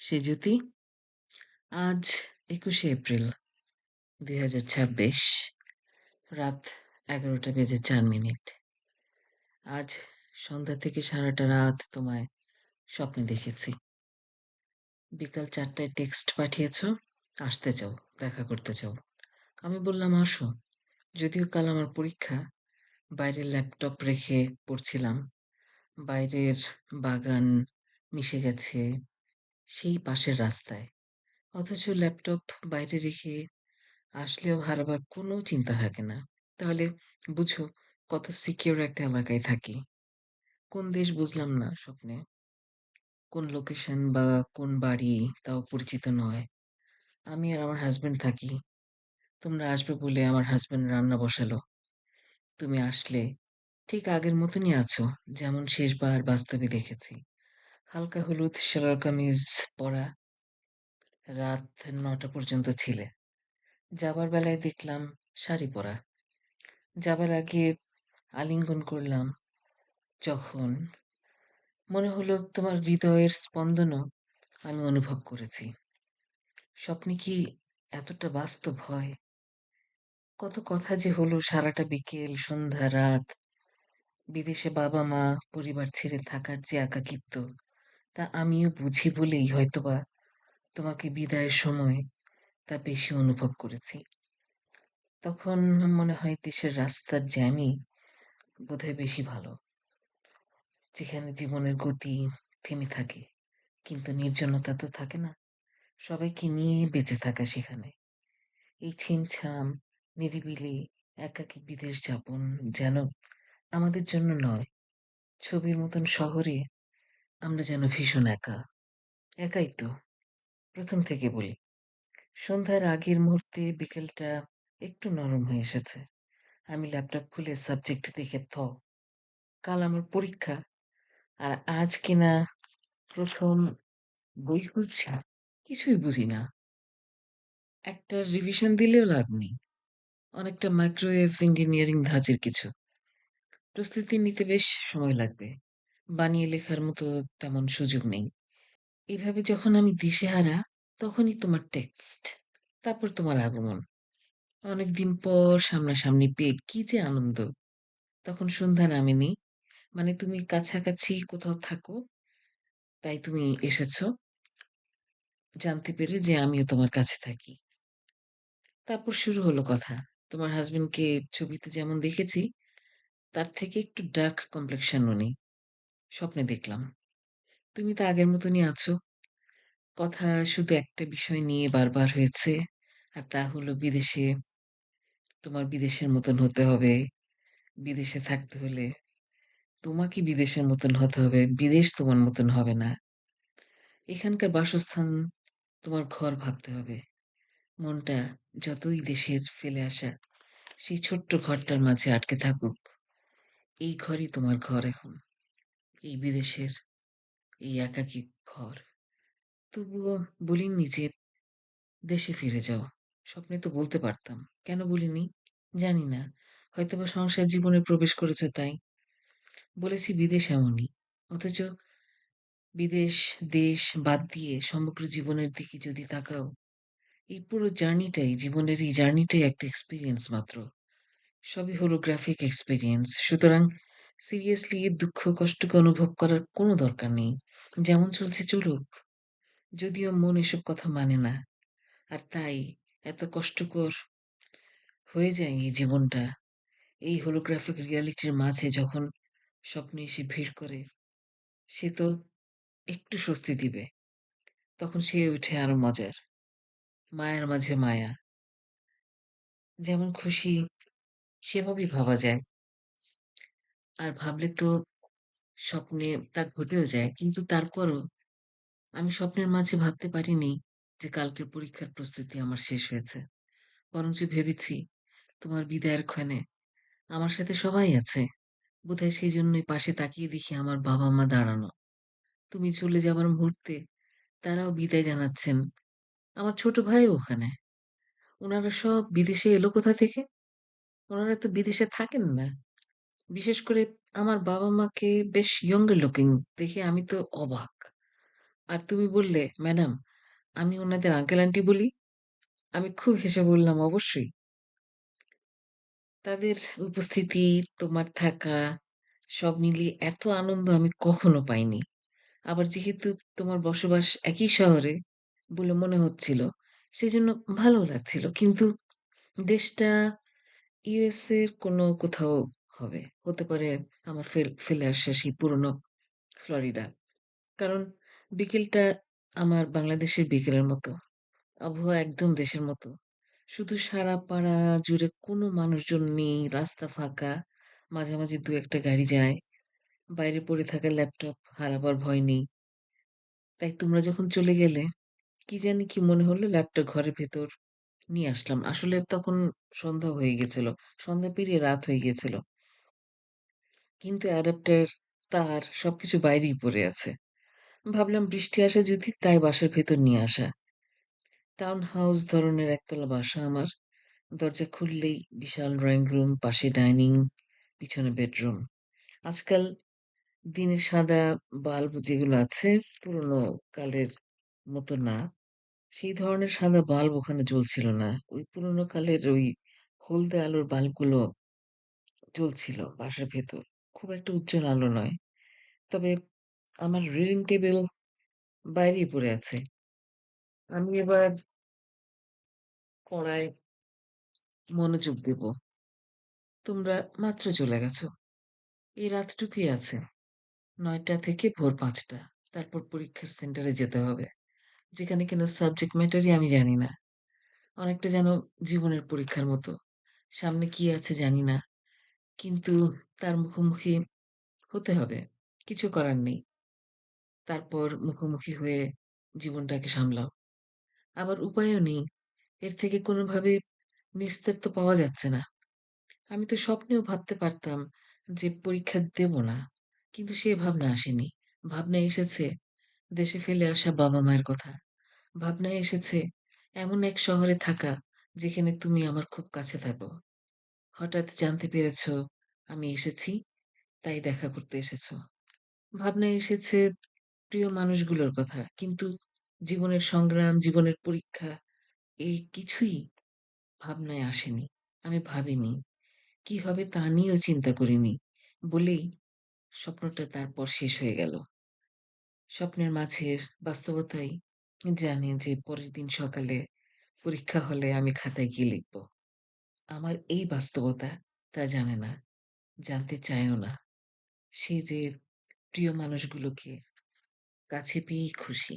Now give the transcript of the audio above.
সেজুতি আজ ২১শে এপ্রিল ২০২৬ রাত ১১টা বেজে ৪ মিনিট। আজ সন্ধ্যা থেকে সারাটা রাত তোমায় স্বপ্নে দেখেছি। বিকাল ৪টায় টেক্সট পাঠিয়েছ, আসতে চাও, দেখা করতে চাও। আমি বললাম আসো। যদিও কাল আমার পরীক্ষা, বাইরে ল্যাপটপ রেখে পড়ছিলাম। বাইরের বাগান মিশে গেছে সেই পাশের রাস্তায়। অথচ ল্যাপটপ বাইরে রেখে আসলেও হারাবার কোনো চিন্তা থাকে না। তাহলে বুঝো কত সিকিউর একটা এলাকায় থাকি। কোন দেশ বুঝলাম না স্বপ্নে। কোন লোকেশন বা কোন বাড়ি তাও পরিচিত নয়। আমি আর আমার হাসব্যান্ড থাকি। তোমরা আসবে বলে আমার হাসব্যান্ড রান্না বসালো। তুমি আসলে ঠিক আগের মতনই আছো, যেমন শেষবার বাস্তবে দেখেছি। হালকা হলুদ সালোয়ার কামিজ পরা, রাত ৯টা পর্যন্ত ছিলে। যাবার বেলায় দেখলাম শাড়ি পরা। যাবার আগে আলিঙ্গন করলাম যখন, মনে হলো তোমার হৃদয়ের স্পন্দনও আমি অনুভব করেছি। স্বপ্নে কি এতটা বাস্তব হয়? কত কথা যে হলো সারাটা বিকেল, সন্ধ্যা, রাত। বিদেশে বাবা মা, পরিবার ছেড়ে থাকার যে একাকিত্ব, তা আমিও বুঝি বলেই হয়তোবা তোমাকে বিদায়ের সময় তা বেশি অনুভব করেছি। তখন মনে হয় দেশের রাস্তার জ্যামই বোধহয় বেশি ভালো, যেখানে জীবনের গতি থেমে থাকে কিন্তু নির্জনতা তো থাকে না। সবাইকে নিয়ে বেঁচে থাকা সেখানে। এই ছিমছাম, নিরিবিলি, একাকী বিদেশ যাপন যেন আমাদের জন্য নয়। ছবির মতন শহরে আমরা যেন ভীষণ একা। একাই তো, প্রথম থেকে বলি। সন্ধ্যার আগের মুহূর্তে বিকেলটা একটু নরম হয়ে এসেছে। আমি ল্যাপটপ খুলে সাবজেক্ট দেখে কাল আমার পরীক্ষা, আর আজ কিনা প্রথম বই খুলছি। কিছুই বুঝি না। একটা রিভিশন দিলেও লাভ নেই। অনেকটা মাইক্রোওয়েভ ইঞ্জিনিয়ারিং ধাঁচের কিছু। প্রস্তুতি নিতে বেশ সময় লাগবে। বানিয়ে লেখার মতো তেমন সুযোগ নেই। এভাবে যখন আমি দিশেহারা, তখনই তোমার টেক্সট। তারপর তোমার আগমন। অনেকদিন পর সামনাসামনি পেয়ে কি যে আনন্দ! তখন সন্ধ্যা নামেনি। মানে তুমি কাছাকাছি কোথাও থাকো, তাই তুমি এসেছো। জানতে পেরে যে আমিও তোমার কাছে থাকি। তারপর শুরু হলো কথা। তোমার হাসব্যান্ডকে ছবিতে যেমন দেখেছি, তার থেকে একটু ডার্ক কমপ্লেকশন উনি। স্বপ্নে দেখলাম। তুমি তো আগের মতনই আছো। কথা শুধু একটা বিষয় নিয়ে বারবার হয়েছে, আর তা হলো বিদেশে। তোমার বিদেশের মতন হতে হবে। বিদেশে থাকতে হলে তোমাকে বিদেশের মতন হতে হবে। বিদেশ তোমার মতন হবে না। এখানকার বাসস্থান তোমার ঘর ভাবতে হবে। মনটা যতই দেশের ফেলে আসা সেই ছোট্ট ঘরটার মাঝে আটকে থাকুক, এই ঘরই তোমার ঘর এখন। এই বিদেশের এই একাকী ঘর। তবুও বলিনি যে দেশে ফিরে যাও। স্বপ্নে তো বলতে পারতাম। কেন বলিনি? জানি না। হয়তোবা সংসার জীবনে প্রবেশ করেছ তাই। বলেছি বিদেশ এমনই। অথচ বিদেশ, দেশ বাদ দিয়ে সমগ্র জীবনের দিকে যদি তাকাও, এই পুরো জার্নিটাই, জীবনের এই জার্নিটাই একটা এক্সপেরিয়েন্স মাত্র। সবই হলো গ্রাফিক এক্সপেরিয়েন্স। সুতরাং সিরিয়াসলি দুঃখ কষ্টকে অনুভব করার কোনো দরকার নেই। যেমন চলছে চলুক। যদিও মন এসব কথা মানে না। আর তাই এত কষ্টকর হয়ে যায় এই জীবনটা। এই holographic রিয়ালিটির মাঝে যখন স্বপ্নে এসে ভিড় করে, সে তো একটু স্বস্তি দিবে। তখন সে উঠে আরো মজার। মায়ার মাঝে মায়া। যেমন খুশি সেভাবেই ভাবা যায়। আর ভাবলে তো স্বপ্নে তা ঘটেও যায়। কিন্তু তারপরও আমি স্বপ্নের মাঝে ভাবতে পারিনি যে কালকের পরীক্ষার প্রস্তুতি আমার শেষ হয়েছে। বরঞ্চ ভেবেছি তোমার বিদায়ের ক্ষণে আমার সাথে সবাই আছে। বোধহয় সেইজন্যই পাশে তাকিয়ে দেখি আমার বাবা-মা দাঁড়ানো। তুমি চলে যাবার মুহূর্তে তারাও বিদায় জানাচ্ছেন। আমার ছোট ভাইও ওখানে। উনারা সব বিদেশে এলো কোথা থেকে? উনারা তো বিদেশে থাকেন না। বিশেষ করে আমার বাবা-মাকে বেশ ইয়ংগার লুকিং দেখে আমি তো অবাক। আর তুমি বললে, "ম্যাডাম, আমি উনাদের আঙ্কেল আন্টি বলি?" আমি খুব হেসে বললাম, "অবশ্যই।" তাদের উপস্থিতি, তোমার থাকা, সব মিলিয়ে এত আনন্দ আমি কখনো পাইনি। আবার যেহেতু তোমার বসবাস একই শহরে বলে মনে হচ্ছিল, সেজন্য ভালোও লাগছিল। কিন্তু দেশটা ইউএসএ এর কোনো কোথাও হবে। হতে পারে আমার ফেলে আসা সেই পুরনো ফ্লোরিডা। কারণ বিকেলটা আমার বাংলাদেশের বিকেলের মতো। আবহাওয়া একদম দেশের মতো। শুধু সারা পাড়া জুড়ে কোনো মানুষজন নেই, রাস্তা ফাঁকা। মাঝামাঝি ২-১ টা গাড়ি যায়। বাইরে পড়ে থাকা ল্যাপটপ হারাবার ভয় নেই। তাই তোমরা যখন চলে গেলে, কি জানি কি মনে হলো ল্যাপটপ ঘরের ভেতর নিয়ে আসলাম। আসলে তখন সন্ধ্যা হয়ে গেছিল। সন্ধ্যা পেরিয়ে রাত হয়ে গিয়েছিল। কিন্তু অ্যাডাপ্টার, তার সবকিছু বাইরেই পড়ে আছে। ভাবলাম বৃষ্টি আসে যদি তাই বাসার ভেতর নিয়ে আসা। টাউন হাউস ধরনের একতলা বাসা আমার। দরজা খুললেই বিশাল ড্রয়িং রুম, পাশে ডাইনিং, পিছনে বেডরুম। আজকাল দিনের সাদা বাল্ব যেগুলো আছে পুরোনো কালের মতো না। সেই ধরনের সাদা বাল্ব ওখানে জ্বলছিল না। ওই পুরোনো কালের ওই হলদে আলোর বাল্বগুলো জ্বলছিল বাসার ভেতর। খুব একটা উজ্জ্বল আলো নয়। তবে আমার রিডিং টেবিল বাইরেই পড়ে আছে। আমি এবার পড়ায় মনোযোগ দেব। তোমরা মাত্র চলে গেছো। এই রাতটুকুই আছে। ৯টা থেকে ভোর ৫টা। তারপর পরীক্ষার সেন্টারে যেতে হবে। যেখানে কিনা সাবজেক্ট ম্যাটারই আমি জানি না। অনেকটা যেন জীবনের পরীক্ষার মতো। সামনে কি আছে জানি না। কিন্তু তার মুখোমুখি হতে হবে। কিছু করার নেই। তারপর মুখোমুখি হয়ে জীবনটাকে সামলাও। আবার উপায়ও নেই। এর থেকে কোনোভাবে নিস্তার তো পাওয়া যাচ্ছে না। আমি তো স্বপ্নেও ভাবতে পারতাম যে পরীক্ষা দেব না। কিন্তু সে ভাবনা আসেনি। ভাবনায় এসেছে দেশে ফেলে আসা বাবা-মায়ের কথা। ভাবনায় এসেছে এমন এক শহরে থাকা যেখানে তুমি আমার খুব কাছে থাকো। হঠাৎ জানতে পেরেছ আমি এসেছি, তাই দেখা করতে এসেছ। ভাবনায় এসেছে প্রিয় মানুষগুলোর কথা। কিন্তু জীবনের সংগ্রাম, জীবনের পরীক্ষা এই কিছুই ভাবনায় আসেনি। আমি ভাবিনি। কি হবে তা নিয়েও চিন্তা করিনি। বলেই স্বপ্নটা তারপর শেষ হয়ে গেল। স্বপ্নের মাঝের বাস্তবতাই জানে যে পরের দিন সকালে পরীক্ষা হলে আমি খাতায় কি লিখব। আমার এই বাস্তবতা তা জানে না, জানতে চায়ও না। সে যে প্রিয় মানুষগুলোকে কাছে পেয়েই খুশি।